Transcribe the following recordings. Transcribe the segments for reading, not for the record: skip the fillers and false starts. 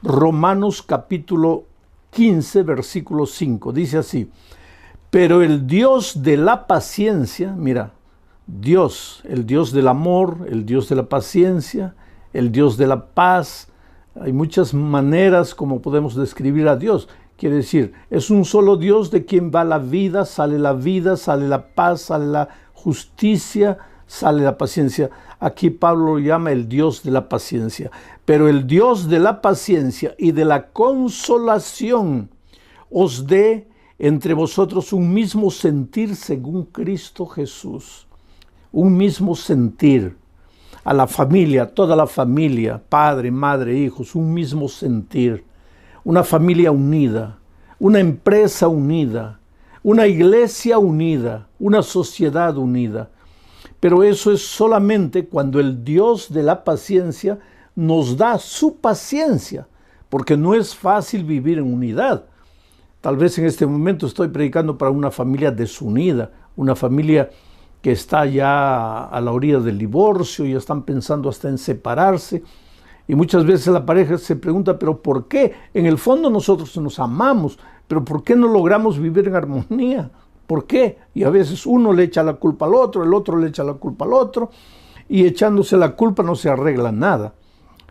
Romanos capítulo 15, versículo 5. Dice así: pero el Dios de la paciencia, mira, Dios, el Dios del amor, el Dios de la paciencia, el Dios de la paz. Hay muchas maneras como podemos describir a Dios. Quiere decir, es un solo Dios de quien va la vida, sale la paz, sale la justicia, sale la paciencia. Aquí Pablo lo llama el Dios de la paciencia. Pero el Dios de la paciencia y de la consolación os dé entre vosotros un mismo sentir según Cristo Jesús. Un mismo sentir. A la familia, toda la familia, padre, madre, hijos, un mismo sentir. Una familia unida, una empresa unida, una iglesia unida, una sociedad unida. Pero eso es solamente cuando el Dios de la paciencia nos da su paciencia, porque no es fácil vivir en unidad. Tal vez en este momento estoy predicando para una familia desunida, una familia que está ya a la orilla del divorcio, ya están pensando hasta en separarse. Y muchas veces la pareja se pregunta, ¿pero por qué? En el fondo nosotros nos amamos, pero ¿por qué no logramos vivir en armonía? ¿Por qué? Y a veces uno le echa la culpa al otro, el otro le echa la culpa al otro, y echándose la culpa no se arregla nada.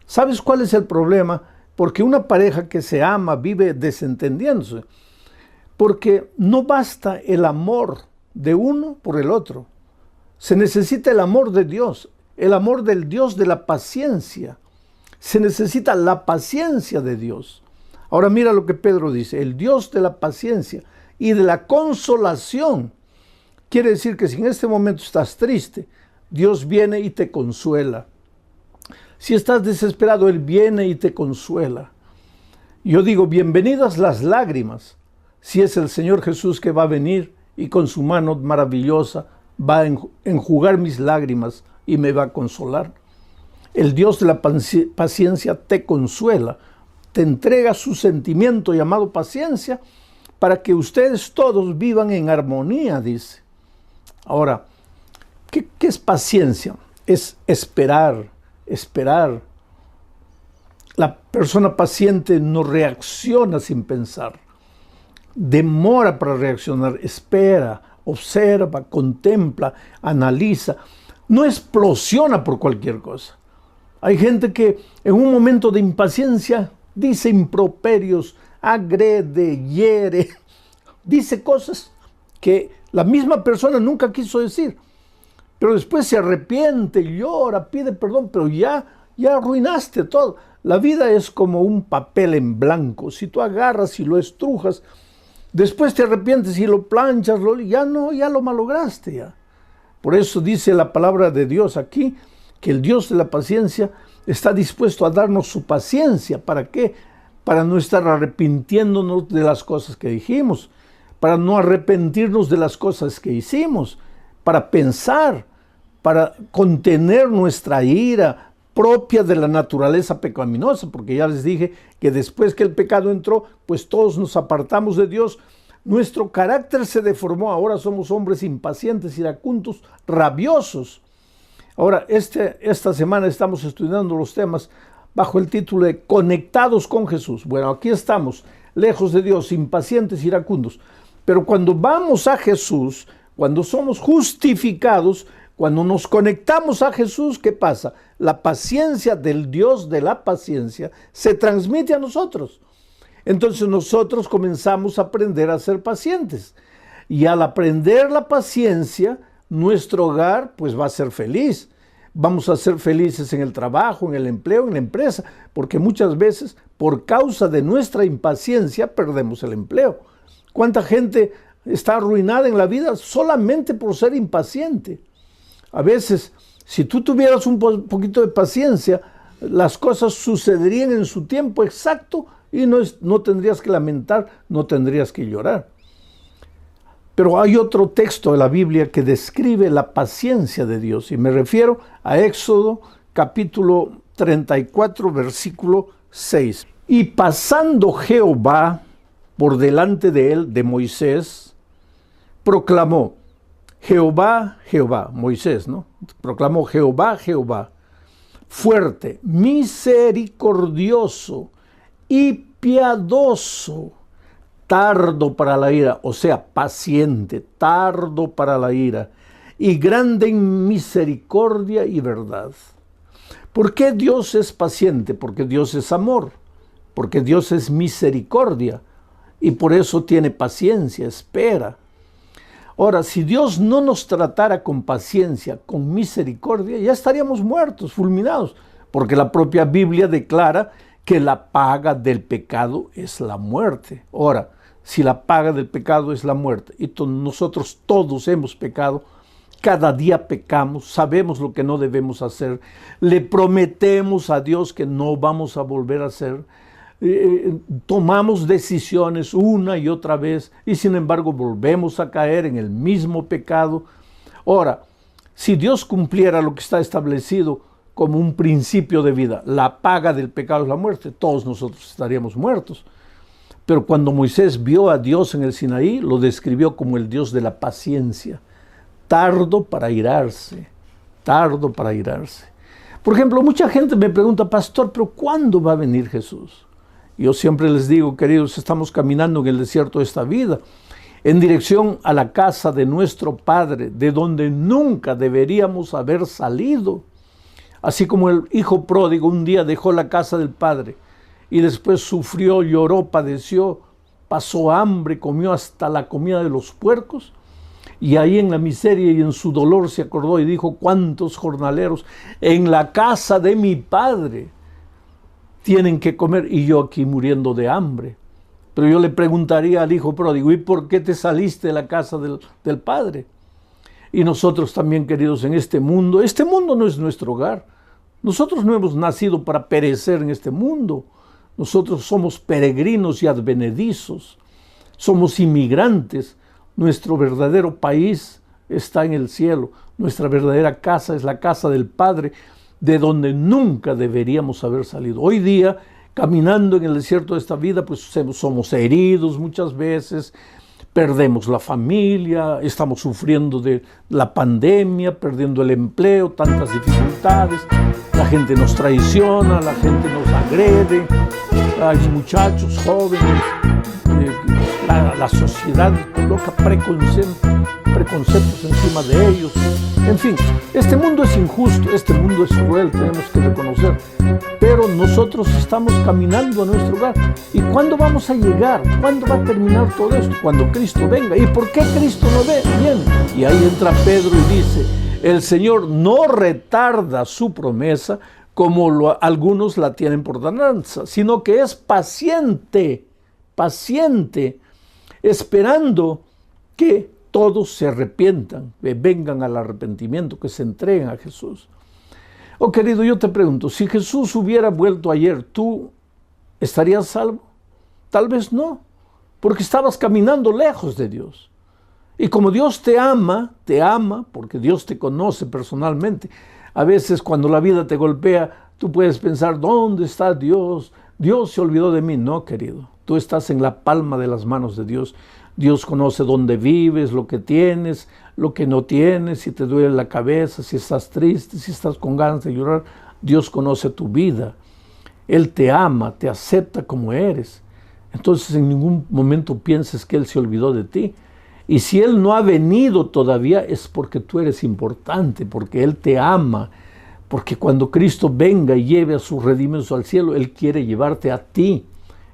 ¿Sabes cuál es el problema? Porque una pareja que se ama vive desentendiéndose, porque no basta el amor de uno por el otro. Se necesita el amor de Dios, el amor del Dios de la paciencia. Se necesita la paciencia de Dios. Ahora mira lo que Pedro dice: el Dios de la paciencia y de la consolación. Quiere decir que si en este momento estás triste, Dios viene y te consuela. Si estás desesperado, Él viene y te consuela. Yo digo, bienvenidas las lágrimas, si es el Señor Jesús que va a venir y con su mano maravillosa va a enjugar mis lágrimas y me va a consolar. El Dios de la paciencia te consuela, te entrega su sentimiento llamado paciencia para que ustedes todos vivan en armonía, dice. Ahora, ¿qué es paciencia? Es esperar. La persona paciente no reacciona sin pensar, demora para reaccionar, espera, observa, contempla, analiza, no explosiona por cualquier cosa. Hay gente que en un momento de impaciencia dice improperios, agrede, hiere, dice cosas que la misma persona nunca quiso decir, pero después se arrepiente, llora, pide perdón, pero ya arruinaste todo. La vida es como un papel en blanco. Si tú agarras y lo estrujas, después te arrepientes y lo planchas, ya lo malograste ya. Por eso dice la palabra de Dios aquí, que el Dios de la paciencia está dispuesto a darnos su paciencia. ¿Para qué? Para no estar arrepintiéndonos de las cosas que dijimos, para no arrepentirnos de las cosas que hicimos, para pensar, para contener nuestra ira propia de la naturaleza pecaminosa, porque ya les dije que después que el pecado entró, pues todos nos apartamos de Dios. Nuestro carácter se deformó, ahora somos hombres impacientes, iracundos, rabiosos. Ahora, esta semana estamos estudiando los temas bajo el título de Conectados con Jesús. Bueno, aquí estamos, lejos de Dios, impacientes, iracundos. Pero cuando vamos a Jesús, cuando somos justificados, cuando nos conectamos a Jesús, ¿qué pasa? La paciencia del Dios de la paciencia se transmite a nosotros. Entonces nosotros comenzamos a aprender a ser pacientes. Y al aprender la paciencia, nuestro hogar pues va a ser feliz. Vamos a ser felices en el trabajo, en el empleo, en la empresa, porque muchas veces por causa de nuestra impaciencia perdemos el empleo. ¿Cuánta gente está arruinada en la vida solamente por ser impaciente? A veces, si tú tuvieras un poquito de paciencia, las cosas sucederían en su tiempo exacto y no tendrías que lamentar, no tendrías que llorar. Pero hay otro texto de la Biblia que describe la paciencia de Dios, y me refiero a Éxodo capítulo 34, versículo 6. Y pasando Jehová por delante de él, de Moisés, proclamó: Jehová, Jehová, Moisés, ¿no? Proclamó: Jehová, Jehová, fuerte, misericordioso y piadoso, tardo para la ira, o sea, paciente, tardo para la ira, y grande en misericordia y verdad. ¿Por qué Dios es paciente? Porque Dios es amor, porque Dios es misericordia, y por eso tiene paciencia, espera. Ahora, si Dios no nos tratara con paciencia, con misericordia, ya estaríamos muertos, fulminados, porque la propia Biblia declara que la paga del pecado es la muerte. Ahora, si la paga del pecado es la muerte, y nosotros todos hemos pecado, cada día pecamos, sabemos lo que no debemos hacer, le prometemos a Dios que no vamos a volver a hacer, tomamos decisiones una y otra vez y sin embargo volvemos a caer en el mismo pecado. Ahora, si Dios cumpliera lo que está establecido como un principio de vida, la paga del pecado es la muerte, todos nosotros estaríamos muertos. Pero cuando Moisés vio a Dios en el Sinaí, lo describió como el Dios de la paciencia, tardo para irarse, tardo para irarse. Por ejemplo, mucha gente me pregunta, pastor, ¿pero cuándo va a venir Jesús? Yo siempre les digo, queridos, estamos caminando en el desierto de esta vida, en dirección a la casa de nuestro Padre, de donde nunca deberíamos haber salido. Así como el hijo pródigo un día dejó la casa del Padre y después sufrió, lloró, padeció, pasó hambre, comió hasta la comida de los puercos, y ahí en la miseria y en su dolor se acordó y dijo, ¿cuántos jornaleros en la casa de mi Padre tienen que comer y yo aquí muriendo de hambre? Pero yo le preguntaría al hijo pródigo, ¿y por qué te saliste de la casa del Padre? Y nosotros también, queridos, en este mundo no es nuestro hogar. Nosotros no hemos nacido para perecer en este mundo. Nosotros somos peregrinos y advenedizos. Somos inmigrantes. Nuestro verdadero país está en el cielo. Nuestra verdadera casa es la casa del Padre, de donde nunca deberíamos haber salido. Hoy día, caminando en el desierto de esta vida, pues somos heridos muchas veces, perdemos la familia, estamos sufriendo de la pandemia, perdiendo el empleo, tantas dificultades, la gente nos traiciona, la gente nos agrede, hay muchachos jóvenes, la sociedad coloca preconceptos encima de ellos. En fin, este mundo es injusto, este mundo es cruel, tenemos que reconocer. Pero nosotros estamos caminando a nuestro hogar. ¿Y cuándo vamos a llegar? ¿Cuándo va a terminar todo esto? Cuando Cristo venga. ¿Y por qué Cristo no viene? Y ahí entra Pedro y dice, el Señor no retarda su promesa como algunos la tienen por tardanza, sino que es paciente, esperando que todos se arrepientan, que vengan al arrepentimiento, que se entreguen a Jesús. Oh, querido, yo te pregunto, si Jesús hubiera vuelto ayer, ¿tú estarías salvo? Tal vez no, porque estabas caminando lejos de Dios. Y como Dios te ama, porque Dios te conoce personalmente. A veces cuando la vida te golpea, tú puedes pensar, ¿dónde está Dios? Dios se olvidó de mí. No, querido, tú estás en la palma de las manos de Dios. Dios conoce dónde vives, lo que tienes, lo que no tienes, si te duele la cabeza, si estás triste, si estás con ganas de llorar. Dios conoce tu vida. Él te ama, te acepta como eres. Entonces en ningún momento pienses que Él se olvidó de ti. Y si Él no ha venido todavía es porque tú eres importante, porque Él te ama. Porque cuando Cristo venga y lleve a sus redimidos al cielo, Él quiere llevarte a ti.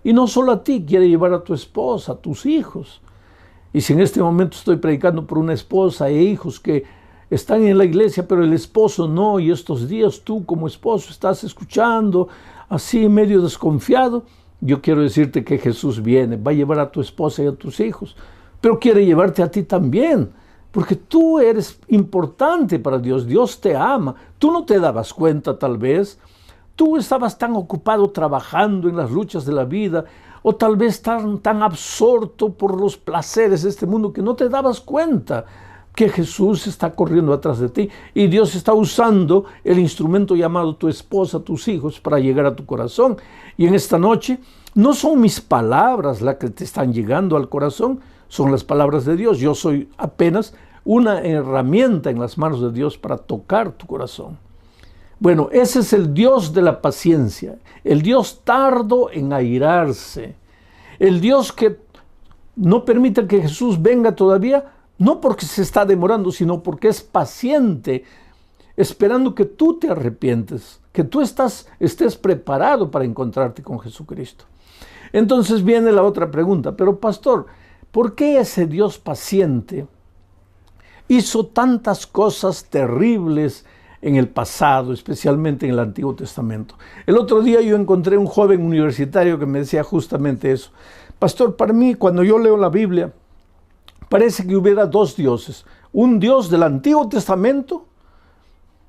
Y no solo a ti, quiere llevar a tu esposa, a tus hijos. Y si en este momento estoy predicando por una esposa e hijos que están en la iglesia, pero el esposo no, y estos días tú como esposo estás escuchando así medio desconfiado, yo quiero decirte que Jesús viene, va a llevar a tu esposa y a tus hijos, pero quiere llevarte a ti también, porque tú eres importante para Dios, Dios te ama, tú no te dabas cuenta tal vez, tú estabas tan ocupado trabajando en las luchas de la vida, o tal vez tan absorto por los placeres de este mundo que no te dabas cuenta que Jesús está corriendo atrás de ti y Dios está usando el instrumento llamado tu esposa, tus hijos, para llegar a tu corazón. Y en esta noche no son mis palabras las que te están llegando al corazón, son las palabras de Dios. Yo soy apenas una herramienta en las manos de Dios para tocar tu corazón. Bueno, ese es el Dios de la paciencia, el Dios tardo en airarse, el Dios que no permite que Jesús venga todavía, no porque se está demorando, sino porque es paciente, esperando que tú te arrepientes, que tú estés preparado para encontrarte con Jesucristo. Entonces viene la otra pregunta, pero pastor, ¿por qué ese Dios paciente hizo tantas cosas terribles en el pasado, especialmente en el Antiguo Testamento? El otro día yo encontré un joven universitario que me decía justamente eso. Pastor, para mí, cuando yo leo la Biblia, parece que hubiera dos dioses. Un Dios del Antiguo Testamento,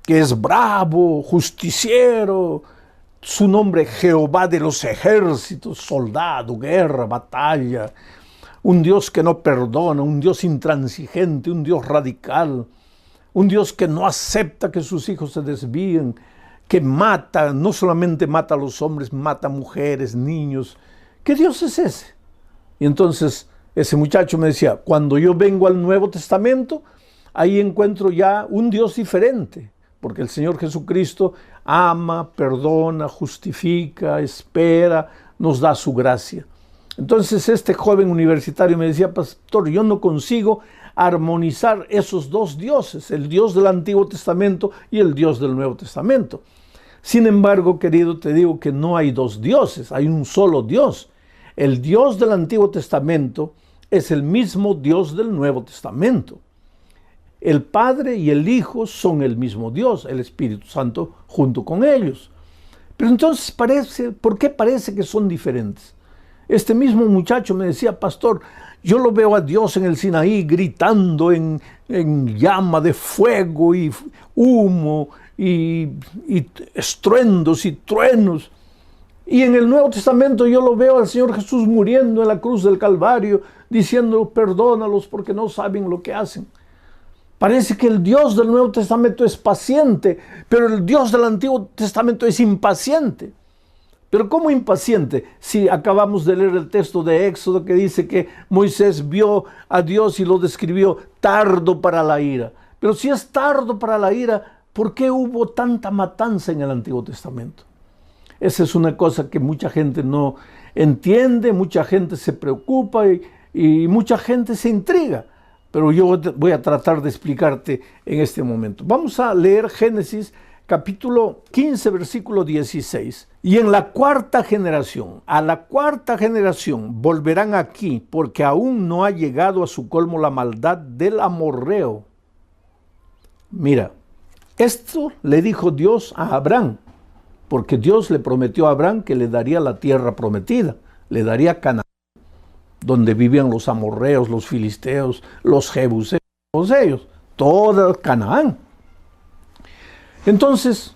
que es bravo, justiciero, su nombre Jehová de los ejércitos, soldado, guerra, batalla. Un Dios que no perdona, un Dios intransigente, un Dios radical. Un Dios que no acepta que sus hijos se desvíen, que mata, no solamente mata a los hombres, mata a mujeres, niños. ¿Qué Dios es ese? Y entonces ese muchacho me decía, cuando yo vengo al Nuevo Testamento, ahí encuentro ya un Dios diferente, porque el Señor Jesucristo ama, perdona, justifica, espera, nos da su gracia. Entonces este joven universitario me decía, pastor, yo no consigo armonizar esos dos dioses, el Dios del Antiguo Testamento y el Dios del Nuevo Testamento. Sin embargo, querido, te digo que no hay dos dioses, hay un solo Dios. El Dios del Antiguo Testamento es el mismo Dios del Nuevo Testamento. El Padre y el Hijo son el mismo Dios, el Espíritu Santo junto con ellos. Pero entonces ¿por qué parece que son diferentes? Este mismo muchacho me decía, pastor, yo lo veo a Dios en el Sinaí gritando en llama de fuego y humo y estruendos y truenos. Y en el Nuevo Testamento yo lo veo al Señor Jesús muriendo en la cruz del Calvario, diciendo, perdónalos porque no saben lo que hacen. Parece que el Dios del Nuevo Testamento es paciente, pero el Dios del Antiguo Testamento es impaciente. Pero ¿cómo impaciente? Si acabamos de leer el texto de Éxodo que dice que Moisés vio a Dios y lo describió tardo para la ira. Pero si es tardo para la ira, ¿por qué hubo tanta matanza en el Antiguo Testamento? Esa es una cosa que mucha gente no entiende, mucha gente se preocupa y mucha gente se intriga. Pero yo voy a tratar de explicarte en este momento. Vamos a leer Génesis capítulo 15, versículo 16. Y en la cuarta generación, a la cuarta generación volverán aquí, porque aún no ha llegado a su colmo la maldad del amorreo. Mira, esto le dijo Dios a Abraham, porque Dios le prometió a Abraham que le daría la tierra prometida, le daría Canaán, donde vivían los amorreos, los filisteos, los jebuseos, todos ellos, toda Canaán. Entonces,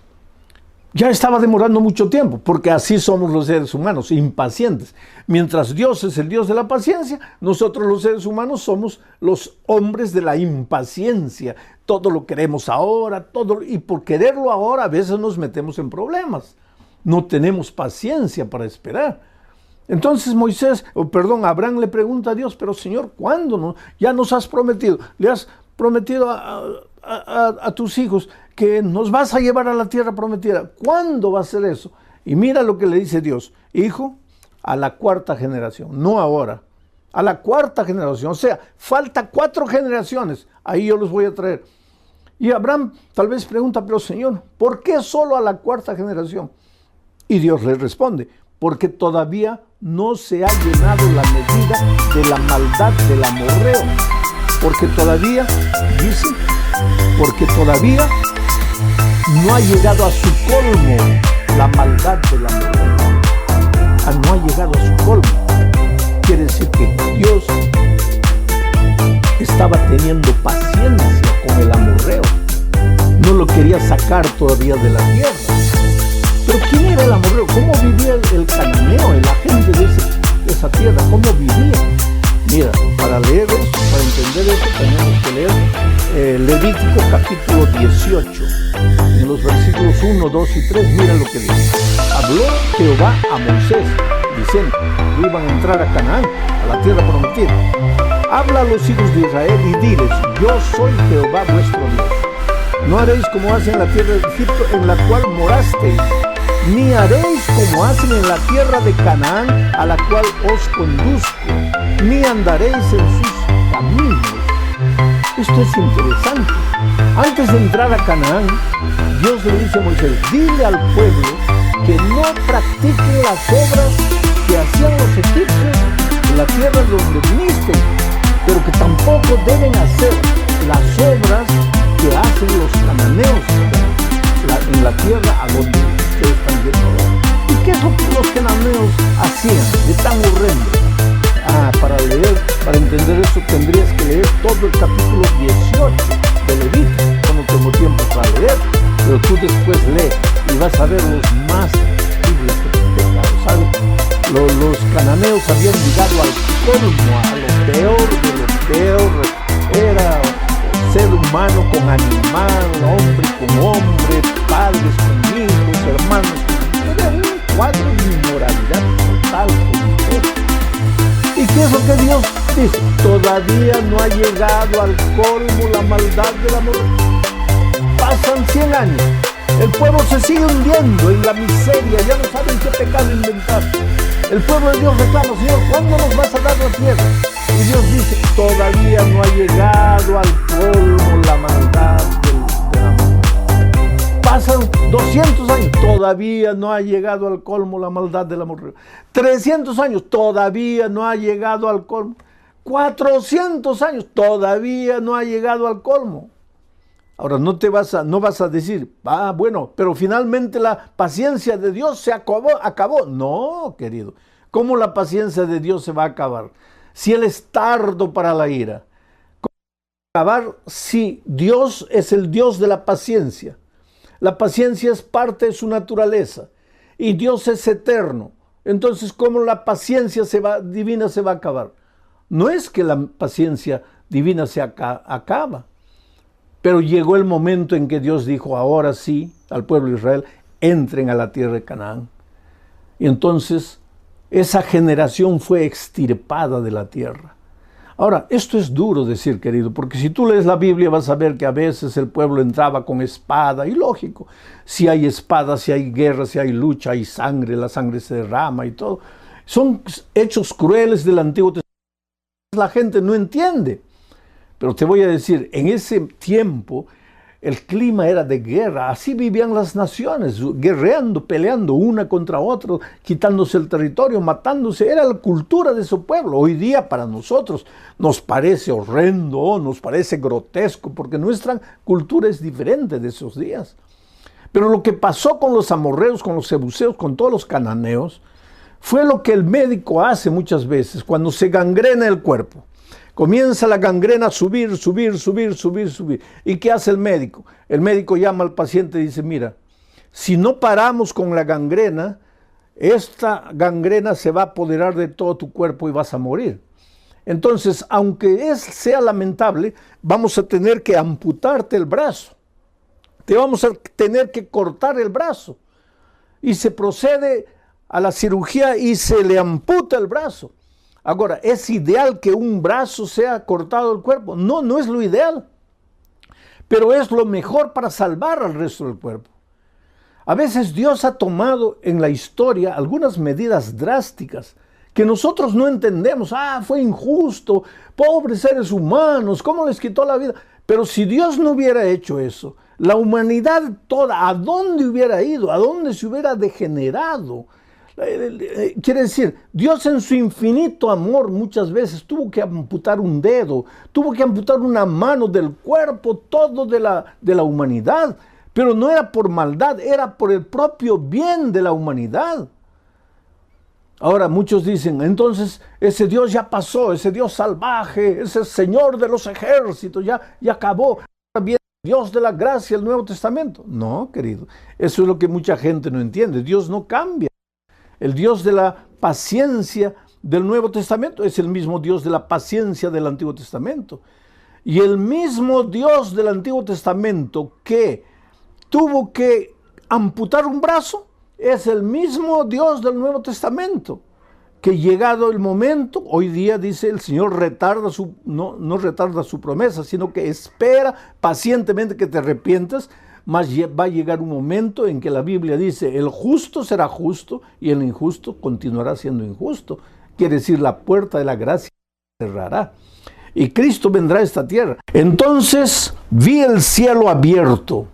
ya estaba demorando mucho tiempo, porque así somos los seres humanos, impacientes. Mientras Dios es el Dios de la paciencia, nosotros los seres humanos somos los hombres de la impaciencia. Todo lo queremos ahora, y por quererlo ahora a veces nos metemos en problemas. No tenemos paciencia para esperar. Entonces Abraham le pregunta a Dios, pero Señor, ¿cuándo no? Ya nos has prometido, le has prometido a tus hijos que nos vas a llevar a la tierra prometida. ¿Cuándo va a ser eso? Y mira lo que le dice Dios, hijo, a la cuarta generación, no ahora, a la cuarta generación, o sea, falta 4 generaciones, ahí yo los voy a traer. Y Abraham tal vez pregunta, pero Señor, ¿por qué solo a la cuarta generación? Y Dios le responde, porque todavía no se ha llenado la medida de la maldad del amorreo. Porque todavía, dice, porque todavía no ha llegado a su colmo la maldad del amorreo. No ha llegado a su colmo. Quiere decir que Dios estaba teniendo paciencia con el amorreo. No lo quería sacar todavía de la tierra. Pero ¿quién era el amorreo? ¿Cómo vivía el cananeo, la gente de esa tierra? ¿Cómo vivía? Mira, para leer esto, para entender esto, tenemos que leer Levítico capítulo 18. En los versículos 1, 2 y 3, mira lo que dice. Habló Jehová a Moisés, diciendo, iban a entrar a Canaán, a la tierra prometida. Habla a los hijos de Israel y diles, yo soy Jehová vuestro Dios. No haréis como hacen en la tierra de Egipto, en la cual morasteis, ni haréis como hacen en la tierra de Canaán, a la cual os conduzco, ni andaréis en sus caminos. Esto es interesante. Antes de entrar a Canaán, Dios le dice a Moisés, dile al pueblo que no practiquen las obras que hacían los egipcios en la tierra donde viniste, pero que tampoco deben hacer las obras que hacen los cananeos en la tierra a donde ustedes están yendo ahora. ¿Y qué es lo que los cananeos hacían de tan horrendo? Para entender eso tendrías que leer todo el capítulo 18 de Levítico. Yo no tengo tiempo para leer, pero tú después lee y vas a ver los más terribles pecados, ¿sabes? Los cananeos habían llegado al colmo, a lo peor de lo peor. Era ser humano con animal, hombre con hombre, padres con hijos, hermanos con hijos. Era un cuadro de inmoralidad total, completa. ¿Y qué es lo que Dios dice? Todavía no ha llegado al colmo la maldad del amor. Pasan 100 años. El pueblo se sigue hundiendo en la miseria. Ya no saben qué pecado inventar. El pueblo de Dios reclama, Señor, ¿cuándo nos vas a dar la tierra? Y Dios dice, todavía no ha llegado al colmo la maldad del amor. Pasan 200 años, todavía no ha llegado al colmo la maldad del amor. 300 años, todavía no ha llegado al colmo. 400 años, todavía no ha llegado al colmo. Ahora, no vas a decir, bueno, pero finalmente la paciencia de Dios se acabó. No, querido. ¿Cómo la paciencia de Dios se va a acabar? Si Él es tardo para la ira. ¿Cómo va a acabar si Dios es el Dios de la paciencia? La paciencia es parte de su naturaleza y Dios es eterno. Entonces, ¿cómo la paciencia divina se va a acabar? No es que la paciencia divina se acaba, pero llegó el momento en que Dios dijo, ahora sí, al pueblo de Israel, entren a la tierra de Canaán. Y entonces, esa generación fue extirpada de la tierra. Ahora, esto es duro decir, querido, porque si tú lees la Biblia vas a ver que a veces el pueblo entraba con espada, y lógico, si hay espada, si hay guerra, si hay lucha, hay sangre, la sangre se derrama y todo. Son hechos crueles del Antiguo Testamento. La gente no entiende. Pero te voy a decir, en ese tiempo el clima era de guerra, así vivían las naciones, guerreando, peleando una contra otra, quitándose el territorio, matándose, era la cultura de su pueblo. Hoy día para nosotros nos parece horrendo, nos parece grotesco, porque nuestra cultura es diferente de esos días. Pero lo que pasó con los amorreos, con los jebuseos, con todos los cananeos, fue lo que el médico hace muchas veces cuando se gangrena el cuerpo. Comienza la gangrena a subir. ¿Y qué hace el médico? El médico llama al paciente y dice, mira, si no paramos con la gangrena, esta gangrena se va a apoderar de todo tu cuerpo y vas a morir. Entonces, aunque sea lamentable, vamos a tener que amputarte el brazo. Te vamos a tener que cortar el brazo. Y se procede a la cirugía y se le amputa el brazo. Ahora, ¿es ideal que un brazo sea cortado del cuerpo? No, no es lo ideal. Pero es lo mejor para salvar al resto del cuerpo. A veces Dios ha tomado en la historia algunas medidas drásticas que nosotros no entendemos. Fue injusto, pobres seres humanos, ¿cómo les quitó la vida? Pero si Dios no hubiera hecho eso, la humanidad toda, ¿a dónde hubiera ido? ¿A dónde se hubiera degenerado? Quiere decir, Dios en su infinito amor muchas veces tuvo que amputar un dedo, tuvo que amputar una mano del cuerpo todo de la humanidad, pero no era por maldad, era por el propio bien de la humanidad. Ahora muchos dicen, entonces ese Dios ya pasó, ese Dios salvaje, ese Señor de los ejércitos ya acabó. Ahora viene Dios de la gracia, el Nuevo Testamento. No, querido, eso es lo que mucha gente no entiende. Dios no cambia. El Dios de la paciencia del Nuevo Testamento es el mismo Dios de la paciencia del Antiguo Testamento. Y el mismo Dios del Antiguo Testamento que tuvo que amputar un brazo es el mismo Dios del Nuevo Testamento. que llegado el momento, hoy día dice el Señor no retarda su promesa, sino que espera pacientemente que te arrepientas, mas va a llegar un momento en que la Biblia dice, el justo será justo y el injusto continuará siendo injusto. Quiere decir, la puerta de la gracia se cerrará y Cristo vendrá a esta tierra. Entonces vi el cielo abierto.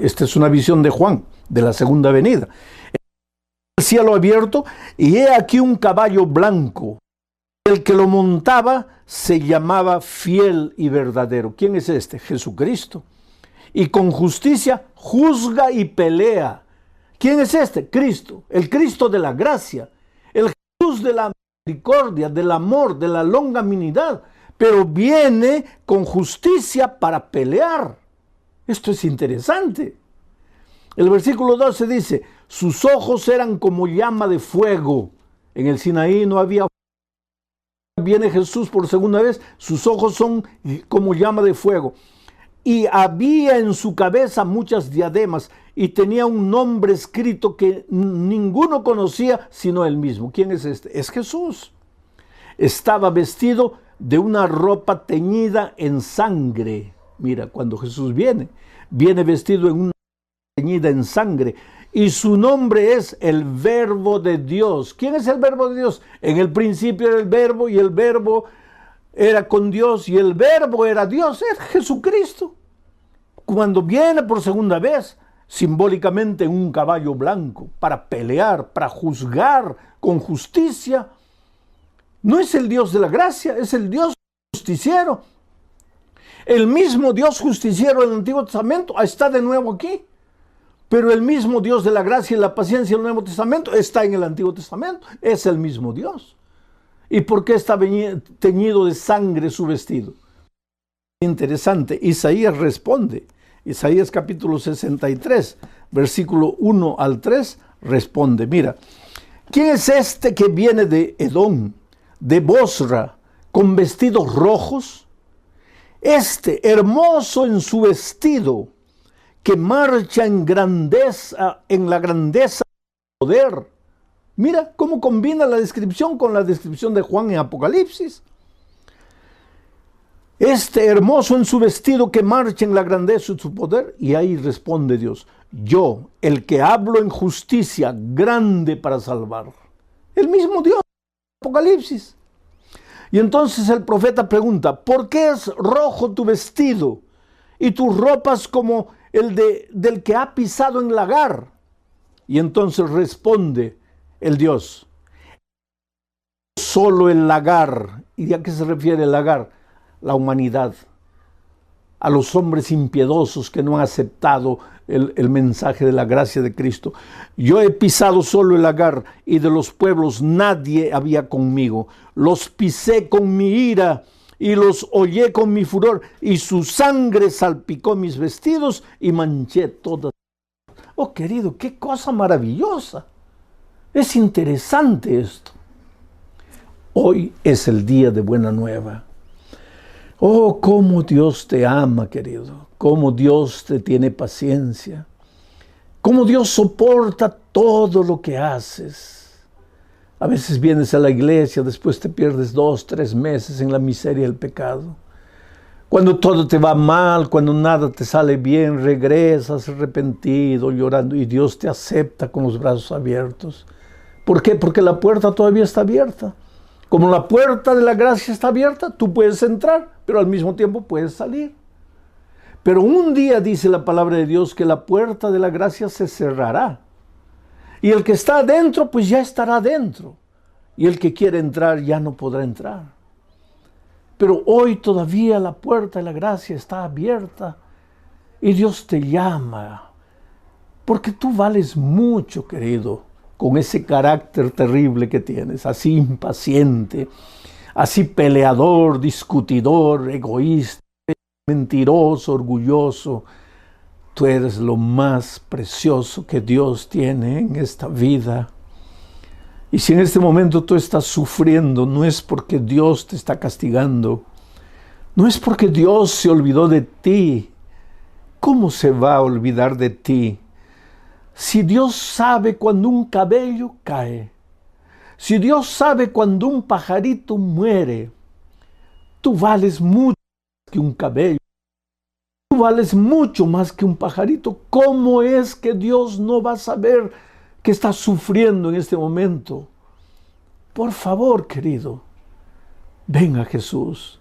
Esta es una visión de Juan, de la segunda venida. El cielo abierto, y he aquí un caballo blanco. El que lo montaba se llamaba Fiel y Verdadero. ¿Quién es este? Jesucristo. Y con justicia juzga y pelea. ¿Quién es este? Cristo, el Cristo de la gracia, el Jesús de la misericordia, del amor, de la longanimidad, pero viene con justicia para pelear. Esto es interesante. El versículo 12 dice, sus ojos eran como llama de fuego. En el Sinaí no había fuego. Viene Jesús por segunda vez, sus ojos son como llama de fuego. Y había en su cabeza muchas diademas y tenía un nombre escrito que ninguno conocía sino él mismo. ¿Quién es este? Es Jesús. Estaba vestido de una ropa teñida en sangre. Mira, cuando Jesús viene vestido en una teñida en sangre, y su nombre es el Verbo de Dios. ¿Quién es el Verbo de Dios? En el principio era el Verbo, y el Verbo era con Dios, y el Verbo era Dios, es Jesucristo. Cuando viene por segunda vez, simbólicamente en un caballo blanco, para pelear, para juzgar con justicia, no es el Dios de la gracia, es el Dios justiciero. El mismo Dios justiciero del Antiguo Testamento está de nuevo aquí. Pero el mismo Dios de la gracia y la paciencia del Nuevo Testamento está en el Antiguo Testamento. Es el mismo Dios. ¿Y por qué está teñido de sangre su vestido? Interesante. Isaías responde. Isaías capítulo 63, versículo 1 al 3, responde. Mira, ¿quién es este que viene de Edom, de Bosra, con vestidos rojos? Este, hermoso en su vestido, que marcha en grandeza, en la grandeza del poder. Mira cómo combina la descripción con la descripción de Juan en Apocalipsis. Este hermoso en su vestido que marcha en la grandeza de su poder. Y ahí responde Dios, yo, el que hablo en justicia, grande para salvar. El mismo Dios en Apocalipsis. Y entonces el profeta pregunta, ¿por qué es rojo tu vestido y tus ropas como del que ha pisado en lagar? Y entonces responde el Dios, solo el lagar. ¿Y a qué se refiere el lagar? La humanidad, a los hombres impiedosos que no han aceptado el mensaje de la gracia de Cristo. Yo he pisado solo el lagar, y de los pueblos nadie había conmigo. Los pisé con mi ira y los hollé con mi furor, y su sangre salpicó mis vestidos y manché todas. Oh, querido, qué cosa maravillosa. Es interesante esto. Hoy es el día de buena nueva. Oh, cómo Dios te ama, querido. Cómo Dios te tiene paciencia. Cómo Dios soporta todo lo que haces. A veces vienes a la iglesia, después te pierdes 2, 3 meses en la miseria del pecado. Cuando todo te va mal, cuando nada te sale bien, regresas arrepentido, llorando, y Dios te acepta con los brazos abiertos. ¿Por qué? Porque la puerta todavía está abierta. Como la puerta de la gracia está abierta, tú puedes entrar, pero al mismo tiempo puedes salir. Pero un día dice la palabra de Dios que la puerta de la gracia se cerrará. Y el que está adentro, pues ya estará adentro. Y el que quiere entrar ya no podrá entrar. Pero hoy todavía la puerta de la gracia está abierta. Y Dios te llama. Porque tú vales mucho, querido, con ese carácter terrible que tienes, así impaciente, así peleador, discutidor, egoísta, mentiroso, orgulloso. Tú eres lo más precioso que Dios tiene en esta vida. Y si en este momento tú estás sufriendo, no es porque Dios te está castigando, no es porque Dios se olvidó de ti. ¿Cómo se va a olvidar de ti? Si Dios sabe cuando un cabello cae, Si Dios sabe cuando un pajarito muere, tú vales mucho más que un cabello. Tú vales mucho más que un pajarito. ¿Cómo es que Dios no va a saber que estás sufriendo en este momento? Por favor, querido, ven a Jesús.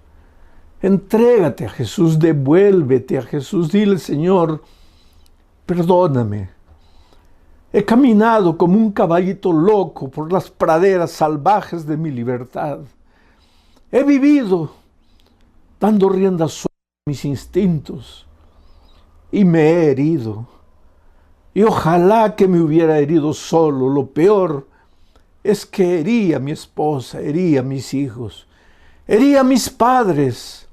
Entrégate a Jesús, devuélvete a Jesús. Dile, Señor, perdóname. He caminado como un caballito loco por las praderas salvajes de mi libertad. He vivido dando rienda suelta a mis instintos y me he herido. Y ojalá que me hubiera herido solo. Lo peor es que herí a mi esposa, herí a mis hijos, herí a mis padres.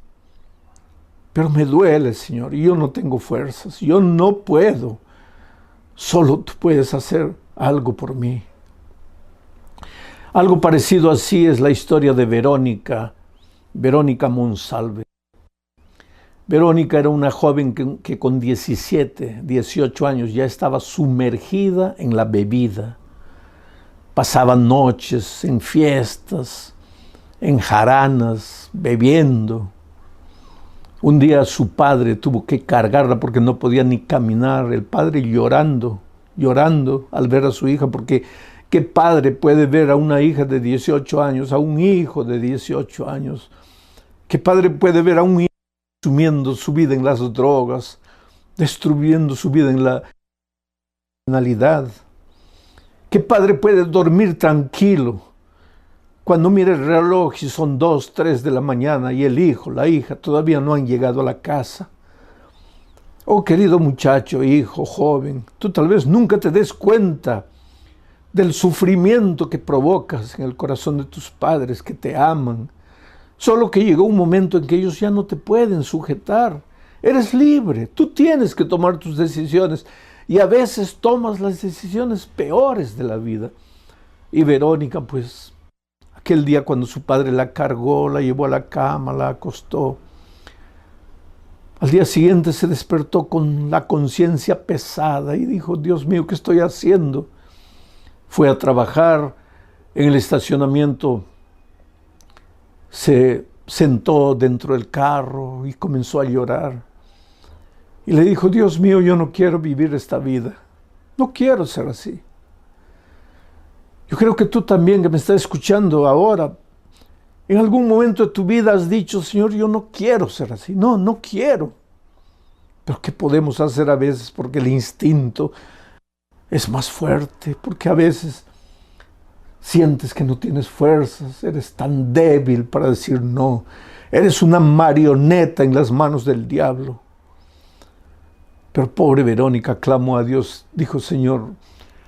Pero me duele, Señor, y yo no tengo fuerzas, yo no puedo. Solo tú puedes hacer algo por mí. Algo parecido así es la historia de Verónica Monsalve. Verónica era una joven que con 17, 18 años ya estaba sumergida en la bebida. Pasaba noches en fiestas, en jaranas, bebiendo. Un día su padre tuvo que cargarla porque no podía ni caminar. El padre llorando al ver a su hija, porque ¿qué padre puede ver a una hija de 18 años, a un hijo de 18 años? ¿Qué padre puede ver a un hijo consumiendo su vida en las drogas, destruyendo su vida en la criminalidad? ¿Qué padre puede dormir tranquilo cuando mira el reloj y son 2, 3 de la mañana y el hijo, la hija todavía no han llegado a la casa? Oh, querido muchacho, hijo, joven, tú tal vez nunca te des cuenta del sufrimiento que provocas en el corazón de tus padres que te aman. Solo que llegó un momento en que ellos ya no te pueden sujetar. Eres libre, tú tienes que tomar tus decisiones y a veces tomas las decisiones peores de la vida. Y Verónica, pues, aquel día cuando su padre la cargó, la llevó a la cama, la acostó, al día siguiente se despertó con la conciencia pesada y dijo, Dios mío, ¿qué estoy haciendo? Fue a trabajar en el estacionamiento, se sentó dentro del carro y comenzó a llorar. Y le dijo, Dios mío, yo no quiero vivir esta vida. No quiero ser así. Yo creo que tú también, que me estás escuchando ahora, en algún momento de tu vida has dicho, Señor, yo no quiero ser así. No quiero. Pero ¿qué podemos hacer a veces? Porque el instinto es más fuerte, porque a veces sientes que no tienes fuerzas, eres tan débil para decir no. Eres una marioneta en las manos del diablo. Pero pobre Verónica clamó a Dios, dijo, Señor,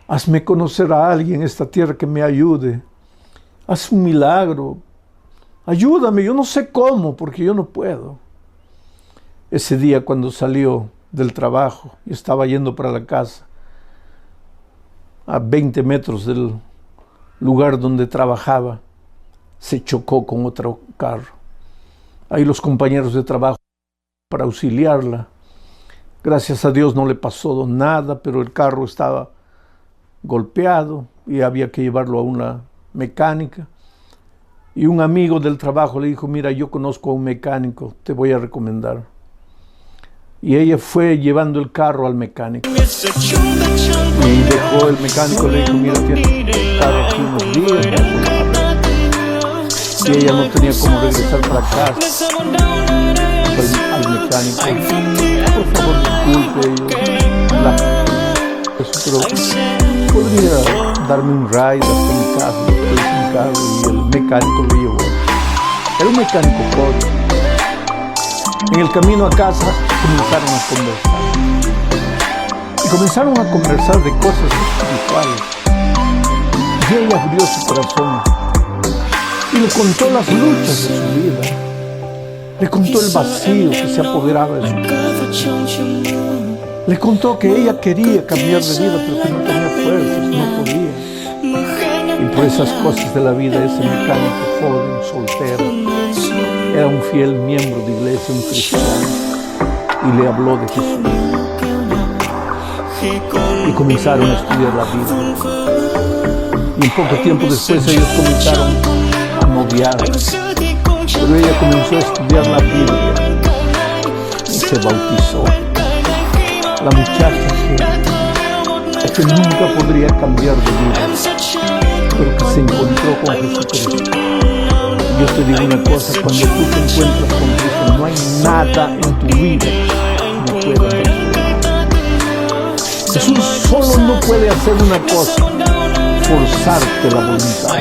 hazme conocer a alguien en esta tierra que me ayude. Haz un milagro. Ayúdame, yo no sé cómo, porque yo no puedo. Ese día cuando salió del trabajo y estaba yendo para la casa, a 20 metros del lugar donde trabajaba, se chocó con otro carro. Ahí los compañeros de trabajo para auxiliarla. Gracias a Dios no le pasó nada, pero el carro estaba golpeado y había que llevarlo a una mecánica. Y un amigo del trabajo le dijo, mira, yo conozco a un mecánico, te voy a recomendar. Y ella fue llevando el carro al mecánico. Y dejó el mecánico, le dijo, mira, tiene el carro aquí unos días. Y ella no tenía cómo regresar para casa. Al mecánico, por favor, disculpe, pero podría darme un ride hasta mi casa, después de mi carro, y el mecánico lo llevó. Era un mecánico joven. En el camino a casa comenzaron a conversar. Y comenzaron a conversar de cosas espirituales. Y ella abrió su corazón y le contó las luchas de su vida. Le contó el vacío que se apoderaba de su vida. Le contó que ella quería cambiar de vida, pero que no tenía fuerzas, no podía. Y por esas cosas de la vida, ese mecánico joven, soltero, era un fiel miembro de iglesia, un cristiano, y le habló de Jesús. Y comenzaron a estudiar la Biblia. Y en poco tiempo después ellos comenzaron a noviar. Pero ella comenzó a estudiar la Biblia y se bautizó. La muchacha que nunca podría cambiar de vida, pero que se encontró con Jesucristo. Y yo te digo una cosa, cuando tú te encuentras con Cristo, no hay nada en tu vida que no pueda transformar. Jesús solo no puede hacer una cosa: forzarte la voluntad.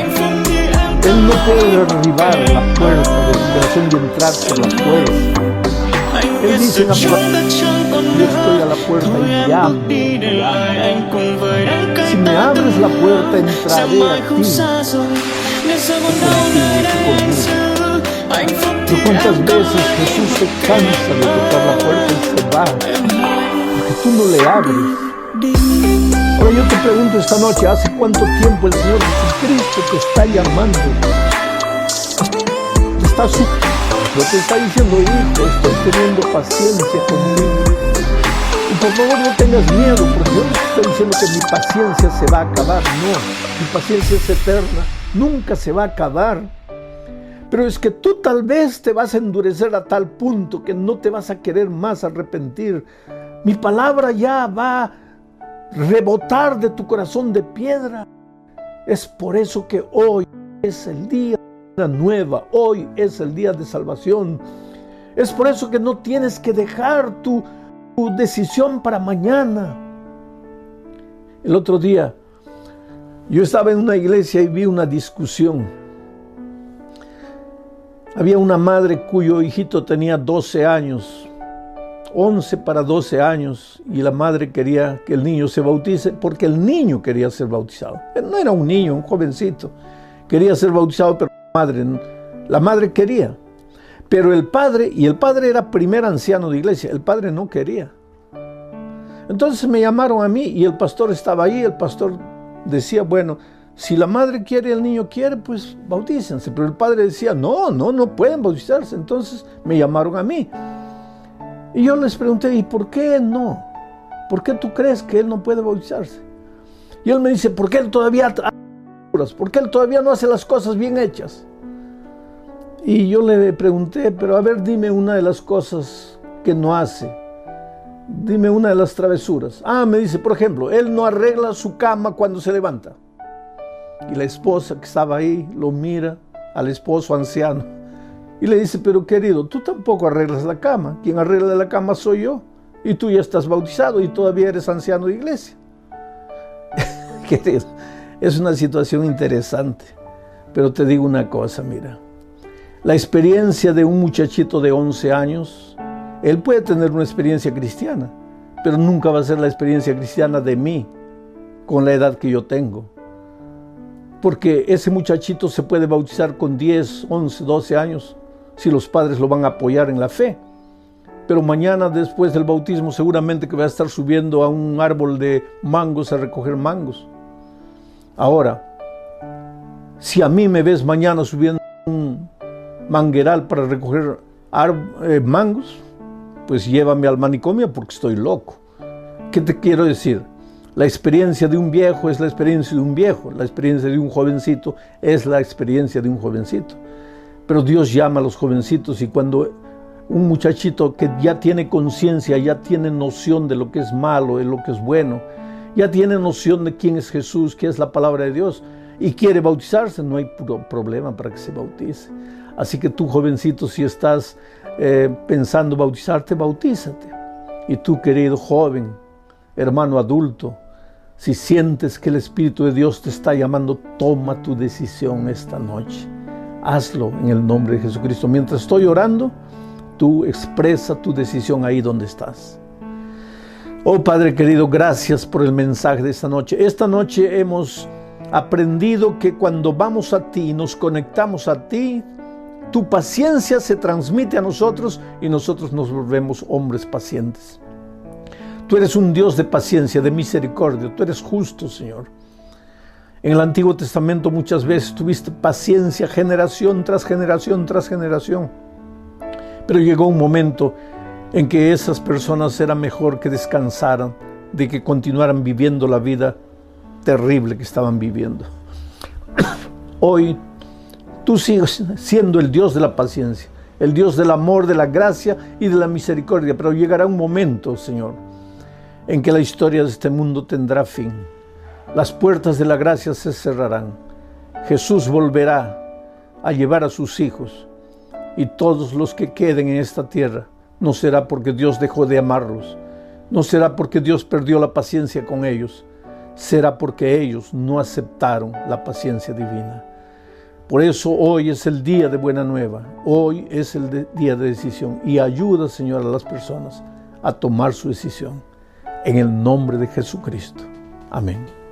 Él no puede derribar la puerta de la oración y entrar por la puerta. Él dice en la palabra: yo estoy a la puerta y llamo. Si me abres la puerta, entraré a ti. Pero cuántas veces Jesús se cansa de tocar la puerta y se va, porque tú no le abres. Ahora yo te pregunto esta noche, ¿hace cuánto tiempo el Señor Jesucristo te está llamando? Te está diciendo: hijo, estoy teniendo paciencia conmigo. Y por favor no tengas miedo, porque yo no te estoy diciendo que mi paciencia se va a acabar. No, mi paciencia es eterna, nunca se va a acabar. Pero es que tú tal vez te vas a endurecer a tal punto que no te vas a querer más arrepentir. Mi palabra ya va a rebotar de tu corazón de piedra. Es por eso que hoy es el día de la nueva, hoy es el día de salvación. Es por eso que no tienes que dejar tu decisión para mañana. El otro día yo estaba en una iglesia y vi una discusión. Había una madre cuyo hijito tenía 12 años, 11 para 12 años, y la madre quería que el niño se bautice porque el niño quería ser bautizado. Él no era un niño, un jovencito. Quería ser bautizado, pero la madre quería. Pero el padre era primer anciano de iglesia, el padre no quería. Entonces me llamaron a mí y el pastor estaba ahí. El pastor decía: bueno, si la madre quiere y el niño quiere, pues bautícense. Pero el padre decía: no pueden bautizarse. Entonces me llamaron a mí. Y yo les pregunté: ¿y por qué no? ¿Por qué tú crees que él no puede bautizarse? Y él me dice: porque él todavía no hace las cosas bien hechas. Y yo le pregunté: pero a ver, dime una de las cosas que no hace. Dime una de las travesuras. Me dice: por ejemplo, él no arregla su cama cuando se levanta. Y la esposa que estaba ahí lo mira al esposo anciano y le dice: pero querido, tú tampoco arreglas la cama. Quien arregla la cama soy yo. Y tú ya estás bautizado y todavía eres anciano de iglesia. Querido, es una situación interesante. Pero te digo una cosa, mira. La experiencia de un muchachito de 11 años, él puede tener una experiencia cristiana, pero nunca va a ser la experiencia cristiana de mí, con la edad que yo tengo. Porque ese muchachito se puede bautizar con 10, 11, 12 años, si los padres lo van a apoyar en la fe. Pero mañana, después del bautismo, seguramente que va a estar subiendo a un árbol de mangos a recoger mangos. Ahora, si a mí me ves mañana subiendo un mangueral para recoger mangos, pues llévame al manicomio porque estoy loco. ¿Qué te quiero decir? La experiencia de un viejo es la experiencia de un viejo. La experiencia de un jovencito es la experiencia de un jovencito. Pero Dios llama a los jovencitos, y cuando un muchachito que ya tiene conciencia, ya tiene noción de lo que es malo, de lo que es bueno, ya tiene noción de quién es Jesús, qué es la palabra de Dios, y quiere bautizarse, no hay problema para que se bautice. Así que tú, jovencito, si estás pensando bautizarte, bautízate. Y tú, querido joven, hermano adulto, si sientes que el Espíritu de Dios te está llamando, toma tu decisión esta noche. Hazlo en el nombre de Jesucristo. Mientras estoy orando, tú expresa tu decisión ahí donde estás. Oh Padre querido, gracias por el mensaje de esta noche. Esta noche hemos aprendido que cuando vamos a ti, nos conectamos a ti, tu paciencia se transmite a nosotros y nosotros nos volvemos hombres pacientes. Tú eres un Dios de paciencia, de misericordia. Tú eres justo, Señor. En el Antiguo Testamento muchas veces tuviste paciencia generación tras generación tras generación. Pero llegó un momento en que esas personas era mejor que descansaran de que continuaran viviendo la vida terrible que estaban viviendo. Hoy tú sigues siendo el Dios de la paciencia, el Dios del amor, de la gracia y de la misericordia, pero llegará un momento, Señor, en que la historia de este mundo tendrá fin. Las puertas de la gracia se cerrarán. Jesús volverá a llevar a sus hijos, y todos los que queden en esta tierra, no será porque Dios dejó de amarlos, no será porque Dios perdió la paciencia con ellos, será porque ellos no aceptaron la paciencia divina. Por eso hoy es el día de buena nueva, hoy es el día de decisión, y ayuda, Señor, a las personas a tomar su decisión. En el nombre de Jesucristo. Amén.